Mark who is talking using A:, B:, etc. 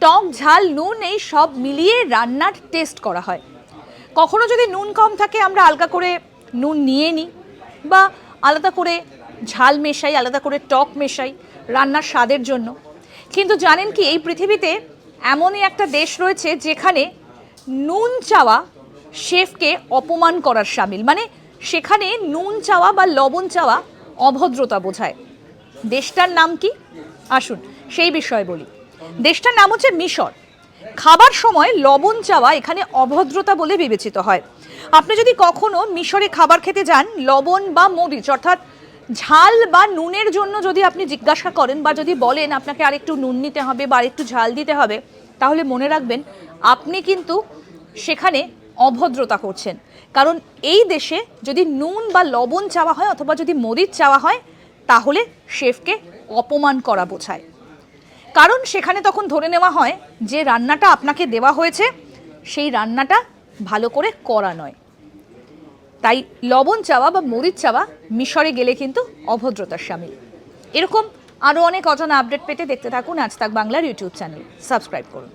A: টক ঝাল নুন এই সব মিলিয়ে রান্নার টেস্ট করা হয়। কখনো যদি নুন কম থাকে আমরা আলগা করে নুন নিয়ে নিই, বা আলাদা করে ঝাল মেশাই, আলাদা করে টক মেশাই রান্নার স্বাদের জন্য। কিন্তু জানেন কি, এই পৃথিবীতে এমনই একটা দেশ রয়েছে যেখানে নুন চাওয়া শেফকে অপমান করার শামিল, মানে সেখানে নুন চাওয়া বা লবণ চাওয়া অভদ্রতা বোঝায়। দেশটার নাম কি? আসুন সেই বিষয়ে বলি। দেশটার নাম হচ্ছে মিশর। খাবার সময় লবণ চাওয়া এখানে অভদ্রতা বলে বিবেচিত হয়। আপনি যদি কখনো মিশরে খাবার খেতে যান, লবণ বা মরিচ অর্থাৎ ঝাল বা নুনের জন্য যদি আপনি জিজ্ঞাসা করেন বা যদি বলেন আপনাকে আরেকটু নুন নিতে হবে বা আরেকটু ঝাল দিতে হবে, তাহলে মনে রাখবেন আপনি কিন্তু সেখানে অভদ্রতা করছেন। কারণ এই দেশে যদি নুন বা লবণ চাওয়া হয় অথবা যদি মরিচ চাওয়া হয়, তাহলে শেফকে অপমান করা বোঝায়। কারণ সেখানে তখন ধরে নেওয়া হয় যে রান্নাটা আপনাকে দেওয়া হয়েছে সেই রান্নাটা ভালো করে করা নয়। তাই লবণ চাওয়া বা মরিচ চাওয়া মিশরে গেলে কিন্তু অভদ্রতার শামিল। এরকম আরও অনেক অজানা আপডেট পেতে দেখতে থাকুন আজ তাক বাংলার ইউটিউব চ্যানেল। সাবস্ক্রাইব করুন।